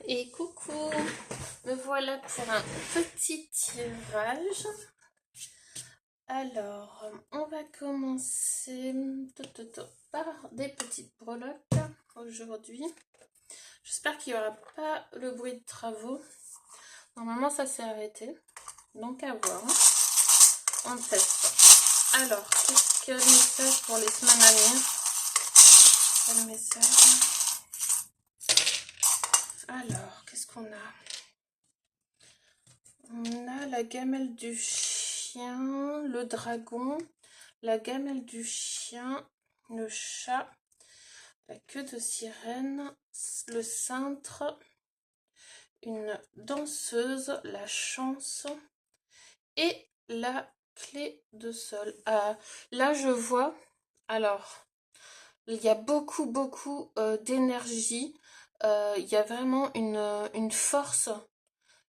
Et coucou, me voilà pour un petit tirage. Alors, on va commencer par des petites breloques aujourd'hui. J'espère qu'il n'y aura pas le bruit de travaux. Normalement, ça s'est arrêté. Donc, à voir. On teste. Alors, qu'est-ce que le message pour les semaines à venir? Quel message? Alors, qu'est-ce qu'on a? On a la gamelle du chien, le dragon, la gamelle du chien, le chat, la queue de sirène, le cintre, une danseuse, la chance et la clé de sol. Là, je vois, alors, il y a beaucoup d'énergie. Il y a vraiment une force,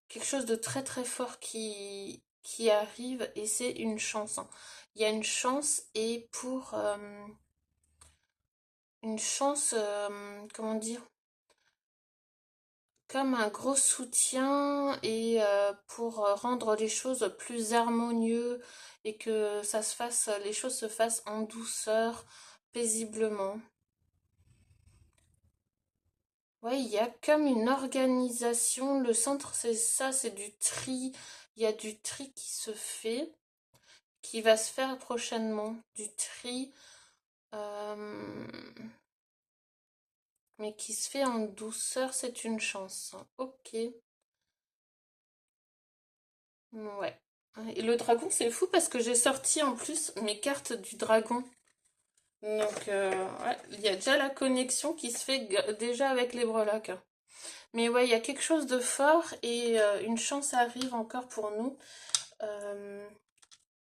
quelque chose de très très fort qui arrive et c'est une chance. Il y a une chance et pour une chance, comment dire, comme un gros soutien et pour rendre les choses plus harmonieuses et que ça se fasse, les choses se fassent en douceur, paisiblement. Oui, il y a comme une organisation. Le centre, c'est ça, c'est du tri. Il y a du tri qui se fait, qui va se faire prochainement. Du tri, mais qui se fait en douceur, c'est une chance. Ok. Ouais. Et le dragon, c'est fou parce que j'ai sorti en plus mes cartes du dragon. Donc, ouais, il y a déjà la connexion qui se fait déjà avec les breloques. Mais ouais, il y a quelque chose de fort et une chance arrive encore pour nous.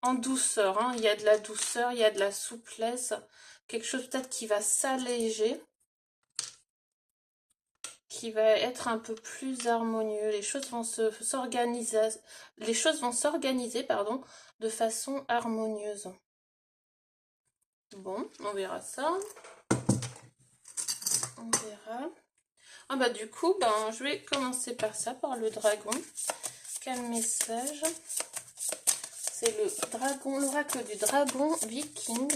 En douceur, hein. Il y a de la douceur, il y a de la souplesse. Quelque chose peut-être qui va s'alléger, qui va être un peu plus harmonieux. Les choses vont s'organiser, pardon, de façon harmonieuse. Bon, on verra ça. On verra. Ah bah du coup, ben, je vais commencer par ça, par le dragon. Quel message? C'est le dragon, l'oracle du dragon viking.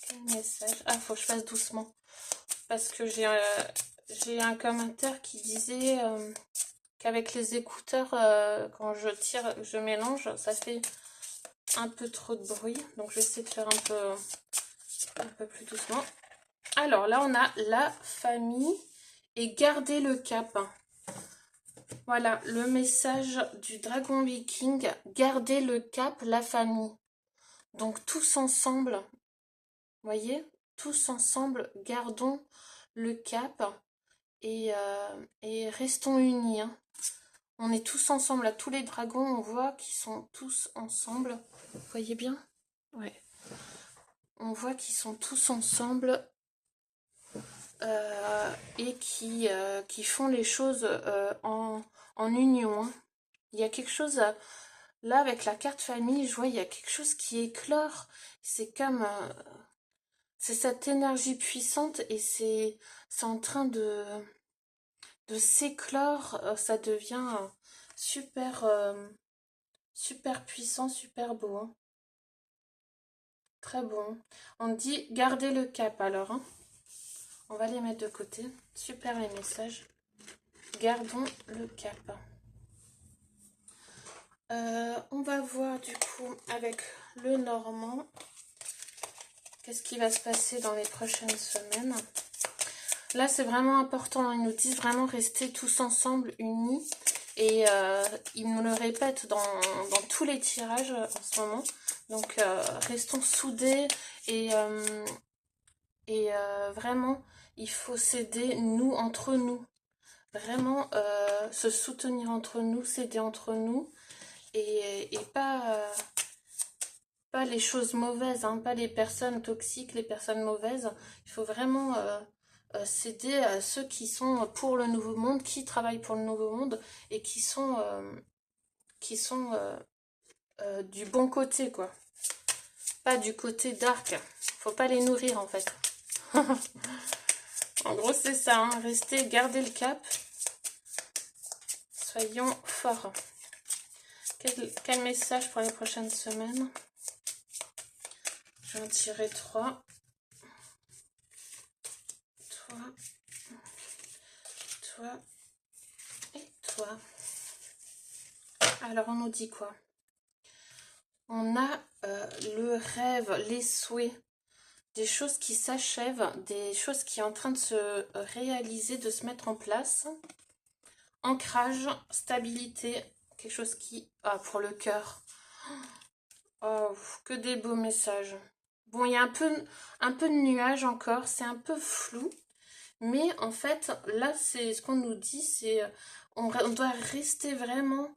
Quel message? Ah, faut que je fasse doucement. Parce que j'ai un commentaire qui disait qu'avec les écouteurs, quand je tire, je mélange, ça fait un peu trop de bruit. Donc je vais essayer de faire un peu plus doucement. Alors là, on a la famille et garder le cap. Voilà, le message du dragon viking, garder le cap, la famille. Donc tous ensemble, voyez, tous ensemble, gardons le cap et restons unis. Hein. On est tous ensemble, là, tous les dragons, on voit qu'ils sont tous ensemble. Vous voyez bien? Ouais. On voit qu'ils sont tous ensemble et qui font les choses en union. Hein. Il y a quelque chose, là, avec la carte famille, je vois, il y a quelque chose qui éclore. C'est comme... c'est cette énergie puissante et c'est en train de s'éclore, ça devient super, super puissant, super beau. Hein. Très bon. On dit garder le cap alors. Hein. On va les mettre de côté. Super les messages. Gardons le cap. On va voir du coup avec le normand. Qu'est-ce qui va se passer dans les prochaines semaines? Là, c'est vraiment important. Ils nous disent vraiment rester tous ensemble, unis. Et ils nous le répètent dans tous les tirages en ce moment. Donc, restons soudés et vraiment, il faut s'aider, nous, entre nous. Vraiment, se soutenir entre nous, s'aider entre nous. Et pas les choses mauvaises, hein, pas les personnes toxiques, les personnes mauvaises. Il faut vraiment s'aider à ceux qui sont pour le nouveau monde, qui travaillent pour le nouveau monde et qui sont du bon côté, quoi. Pas du côté dark. Faut pas les nourrir, en fait. En gros, c'est ça, hein. Restez, gardez le cap. Soyons forts. Quel message pour les prochaines semaines? Je vais en tirer 3. Toi, toi et toi. Alors, on nous dit quoi? On a le rêve, les souhaits, des choses qui s'achèvent, des choses qui sont en train de se réaliser, de se mettre en place. Ancrage, stabilité, quelque chose qui... Ah, pour le cœur. Oh, que des beaux messages. Bon, il y a un peu de nuages encore, c'est un peu flou. Mais en fait, là, c'est ce qu'on nous dit, c'est on doit rester vraiment,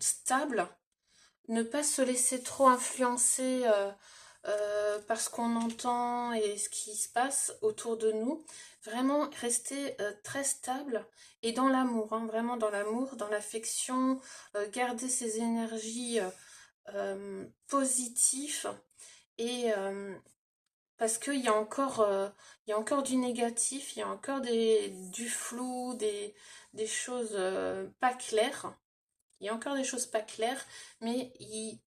stable, ne pas se laisser trop influencer par ce qu'on entend et ce qui se passe autour de nous. Vraiment rester très stable et dans l'amour, hein, vraiment dans l'amour, dans l'affection, garder ses énergies positives et parce qu'il y a encore, il y a encore du négatif, il y a encore du flou, des choses pas claires. Il y a encore des choses pas claires, mais il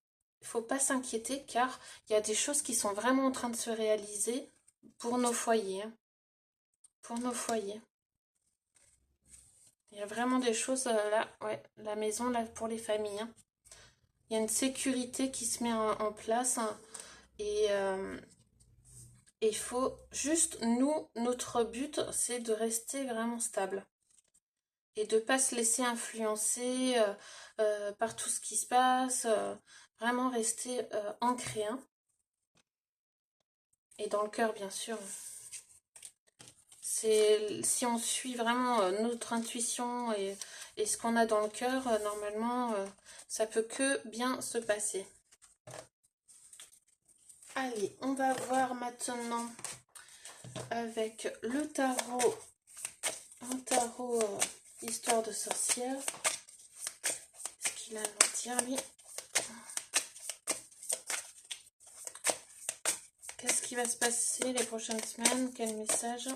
faut pas s'inquiéter car il y a des choses qui sont vraiment en train de se réaliser pour nos foyers. Hein, pour nos foyers. Il y a vraiment des choses là, ouais, la maison là pour les familles. Hein. Il y a une sécurité qui se met en place hein, et il faut juste, nous, notre but, c'est de rester vraiment stable. Et de ne pas se laisser influencer par tout ce qui se passe. Vraiment rester ancré. Hein. Et dans le cœur, bien sûr. Si on suit vraiment notre intuition et ce qu'on a dans le cœur, normalement, ça peut que bien se passer. Allez, on va voir maintenant avec le tarot, un tarot histoire de sorcière. Qu'est-ce qu'il a à nous dire, lui? Qu'est-ce qui va se passer les prochaines semaines? Quel message?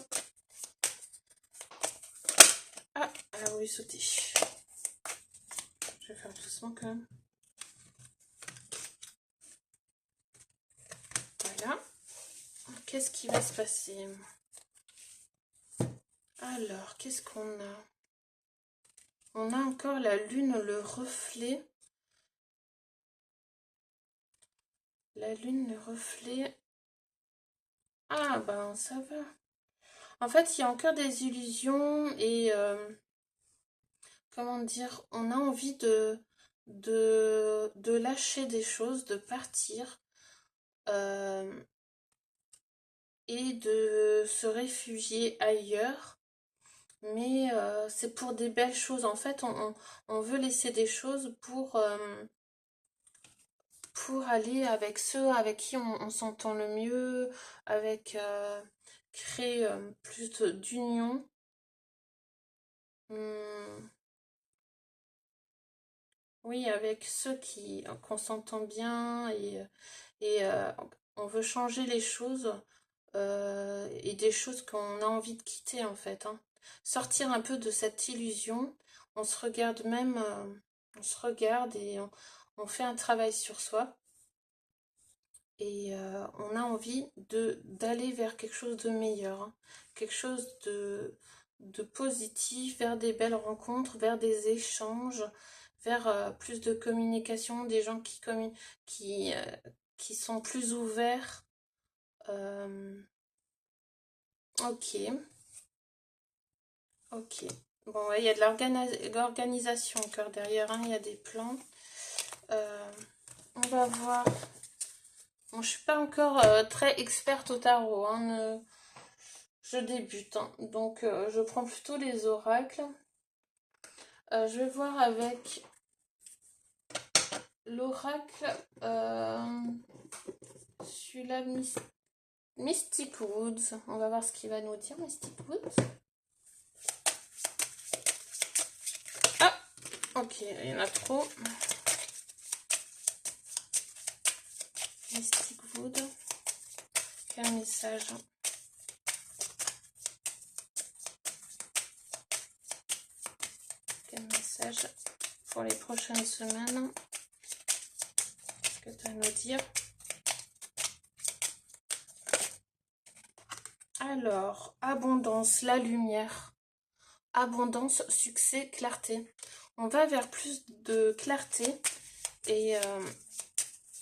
Ah, elle a voulu sauter. Je vais faire doucement quand même. Voilà. Qu'est-ce qui va se passer? Alors, qu'est-ce qu'on a? On a encore la lune, le reflet. La lune, le reflet. Ah, ben ça va. En fait, il y a encore des illusions et... comment dire? On a envie de lâcher des choses, de partir. Et de se réfugier ailleurs. Mais c'est pour des belles choses. En fait, on veut laisser des choses pour aller avec ceux avec qui on s'entend le mieux, avec créer plus d'union. Oui, avec ceux qu'on s'entend bien et on veut changer les choses et des choses qu'on a envie de quitter en fait. Hein. Sortir un peu de cette illusion. On se regarde même, on se regarde et on fait un travail sur soi. Et on a envie d'aller vers quelque chose de meilleur, hein. Quelque chose de positif, vers des belles rencontres, vers des échanges, vers plus de communication, des gens qui, euh, qui sont plus ouverts. Ok, ok. Bon, ouais, il y a de l'organisation encore derrière, hein, il y a des plans. On va voir. Bon, je suis pas encore très experte au tarot, hein, je débute, hein, donc je prends plutôt les oracles. Je vais voir avec l'oracle, celui-là, Mystic Woods. On va voir ce qu'il va nous dire, Mystic Woods. Ah, ok, il y en a trop. Mystic Wood. Quel message? Quel message pour les prochaines semaines? Qu'est-ce que tu as à nous dire? Alors, abondance, la lumière. Abondance, succès, clarté. On va vers plus de clarté et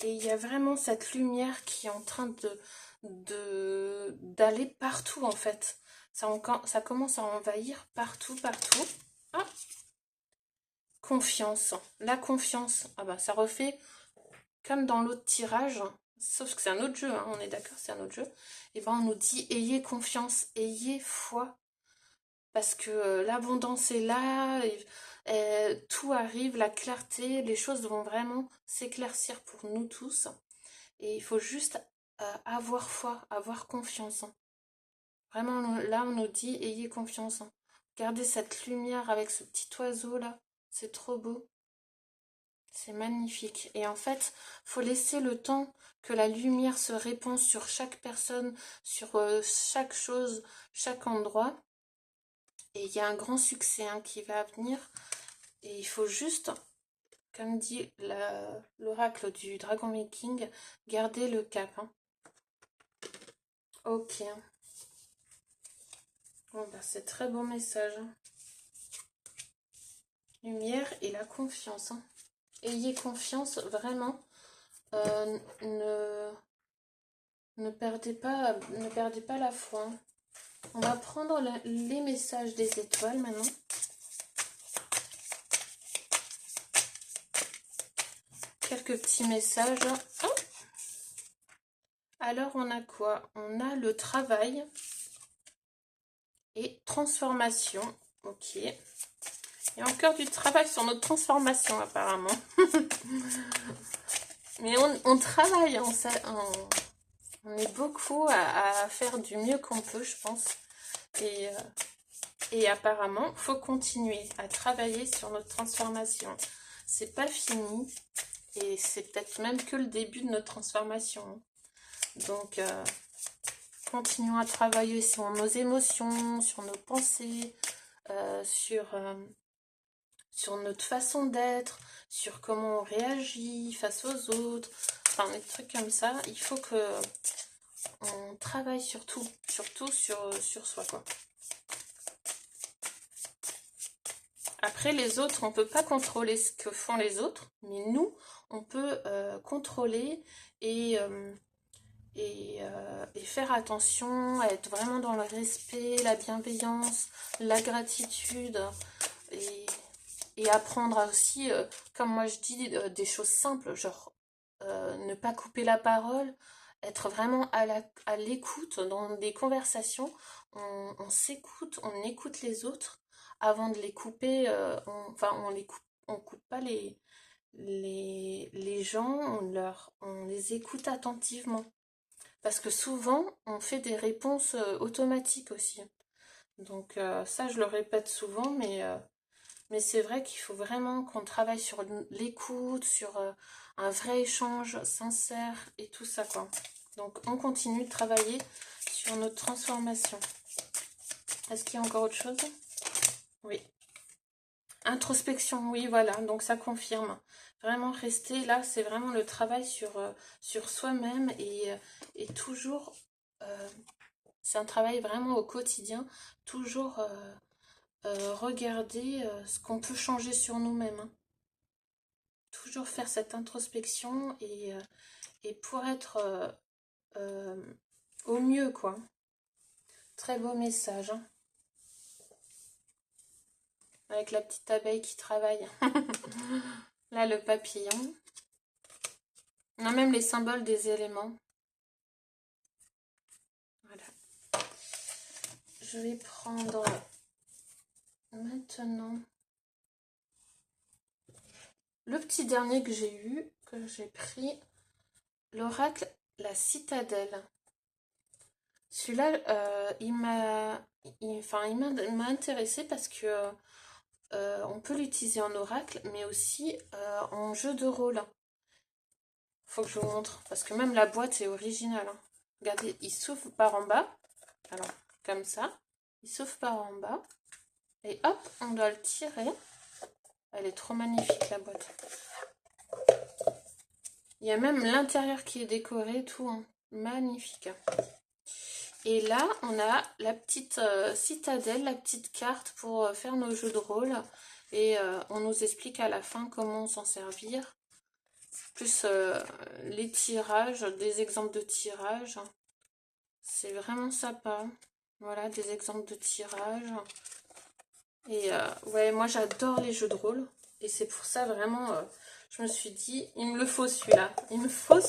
il y a vraiment cette lumière qui est en train d'aller partout en fait. Ça commence à envahir partout, partout. Ah, confiance. La confiance. Ah bah ça refait comme dans l'autre tirage. Sauf que c'est un autre jeu, hein, on est d'accord, c'est un autre jeu. Et ben on nous dit ayez confiance, ayez foi. Parce que l'abondance est là, tout arrive, la clarté, les choses vont vraiment s'éclaircir pour nous tous. Et il faut juste avoir foi, avoir confiance. Hein. Vraiment, là, on nous dit, ayez confiance. Hein. Regardez cette lumière avec ce petit oiseau là, c'est trop beau. C'est magnifique. Et en fait, faut laisser le temps que la lumière se répande sur chaque personne, sur chaque chose, chaque endroit. Et il y a un grand succès hein, qui va venir. Et il faut juste, comme dit l'oracle du Dragon Making, garder le cap. Hein. Ok. Bon, bah, c'est très beau message. Hein. Lumière et la confiance. Hein. Ayez confiance, vraiment. Ne perdez pas la foi. Hein. On va prendre les messages des étoiles maintenant. Quelques petits messages. Oh, alors, on a quoi? On a le travail et transformation. Ok. Il y a encore du travail sur notre transformation, apparemment. Mais on travaille, on est beaucoup à faire du mieux qu'on peut, je pense. Et apparemment, il faut continuer à travailler sur notre transformation. C'est pas fini. Et c'est peut-être même que le début de notre transformation. Donc, continuons à travailler sur nos émotions, sur nos pensées, sur notre façon d'être, sur comment on réagit face aux autres, enfin des trucs comme ça. Il faut que on travaille surtout sur soi, quoi. Après, les autres, on ne peut pas contrôler ce que font les autres, mais nous, on peut contrôler et faire attention, à être vraiment dans le respect, la bienveillance, la gratitude et apprendre à aussi, comme moi je dis, des choses simples, genre ne pas couper la parole, être vraiment à l'écoute dans des conversations, on s'écoute, on écoute les autres avant de les couper, on coupe pas les gens, on les écoute attentivement. Parce que souvent, on fait des réponses automatiques aussi. Donc ça, je le répète souvent, mais c'est vrai qu'il faut vraiment qu'on travaille sur l'écoute, sur un vrai échange sincère et tout ça, quoi. Donc on continue de travailler sur notre transformation. Est-ce qu'il y a encore autre chose? Oui. Introspection, oui, voilà, donc ça confirme. Vraiment rester là, c'est vraiment le travail sur soi-même et toujours, c'est un travail vraiment au quotidien, toujours regarder ce qu'on peut changer sur nous-mêmes. Hein. Toujours faire cette introspection et pour être au mieux, quoi. Très beau message. Hein. Avec la petite abeille qui travaille. Là, le papillon. On a même les symboles des éléments. Voilà. Je vais prendre maintenant le petit dernier que j'ai pris, l'oracle La Citadelle. Celui-là, il m'a intéressé parce que on peut l'utiliser en oracle, mais aussi en jeu de rôle. Faut que je vous montre, parce que même la boîte est originale. Hein. Regardez, il s'ouvre par en bas. Alors, comme ça. Il s'ouvre par en bas. Et hop, on doit le tirer. Elle est trop magnifique, la boîte. Il y a même l'intérieur qui est décoré, tout. Hein. Magnifique. Et là, on a la petite citadelle, la petite carte pour faire nos jeux de rôle. Et on nous explique à la fin comment s'en servir. Plus les tirages, des exemples de tirages. C'est vraiment sympa. Voilà, des exemples de tirages. Et ouais, moi j'adore les jeux de rôle. Et c'est pour ça vraiment, je me suis dit, il me le faut celui-là. Il me faut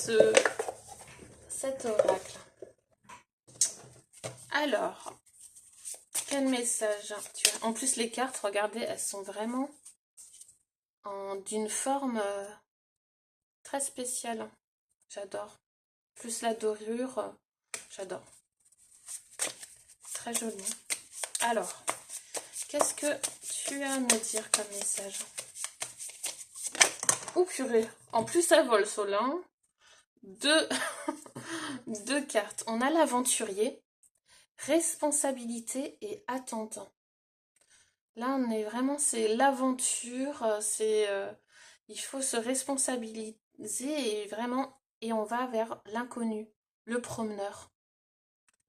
cet oracle. Alors, quel message tu as? En plus, les cartes, regardez, elles sont vraiment d'une forme très spéciale. J'adore. Plus la dorure, j'adore. Très joli. Alors, qu'est-ce que tu as à me dire comme message? Oh purée, en plus ça vole Solin. Deux cartes. On a l'aventurier, responsabilité et attente. Là on est vraiment, c'est l'aventure, c'est il faut se responsabiliser et vraiment, et on va vers l'inconnu, le promeneur.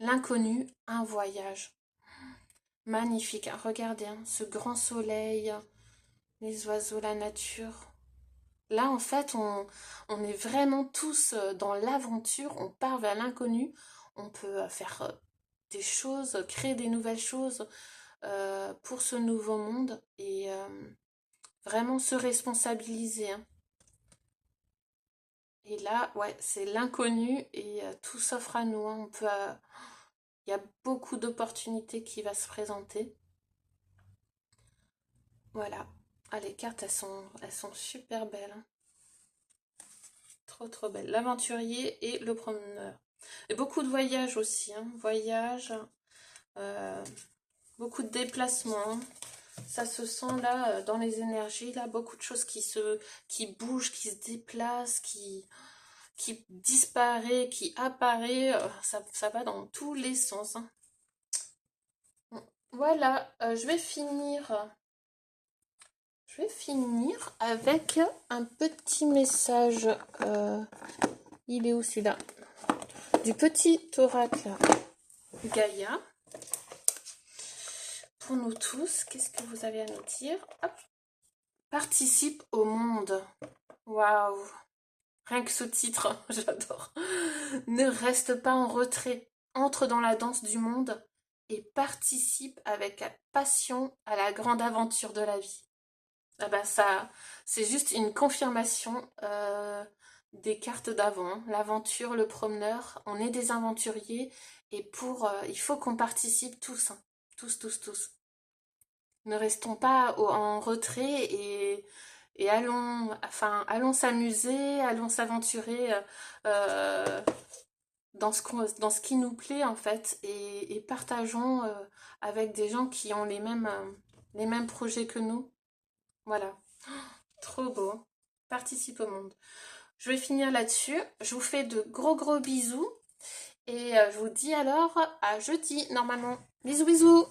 L'inconnu, un voyage. Magnifique, regardez, hein, ce grand soleil, les oiseaux, la nature. Là, en fait, on est vraiment tous dans l'aventure, on part vers l'inconnu, on peut faire des choses, créer des nouvelles choses pour ce nouveau monde et vraiment se responsabiliser. Hein. Et là, ouais, c'est l'inconnu et tout s'offre à nous. Hein. Il y a beaucoup d'opportunités qui vont se présenter. Voilà. Ah, les cartes, elles sont super belles. Hein. Trop trop belle. L'aventurier et le promeneur. Et beaucoup de voyages aussi. Hein. Voyages. Beaucoup de déplacements. Ça se sent là dans les énergies. Là, beaucoup de choses qui bougent, qui se déplacent, qui disparaît, qui apparaît. Ça va dans tous les sens. Hein. Voilà. Je vais finir. Je vais finir avec un petit message. Il est où celui-là? Du petit oracle Gaïa. Pour nous tous, qu'est-ce que vous avez à nous dire? Hop. Participe au monde. Waouh! Rien que ce titre, j'adore. Ne reste pas en retrait. Entre dans la danse du monde et participe avec passion à la grande aventure de la vie. Ah ben ça, c'est juste une confirmation des cartes d'avant. L'aventure, le promeneur, on est des aventuriers et il faut qu'on participe tous, hein. Tous. Ne restons pas en retrait et allons s'amuser, allons s'aventurer dans ce qui nous plaît en fait et partageons avec des gens qui ont les mêmes projets que nous. Voilà. Trop beau. Participe au monde. Je vais finir là-dessus. Je vous fais de gros bisous. Et je vous dis alors à jeudi normalement. Bisous bisous.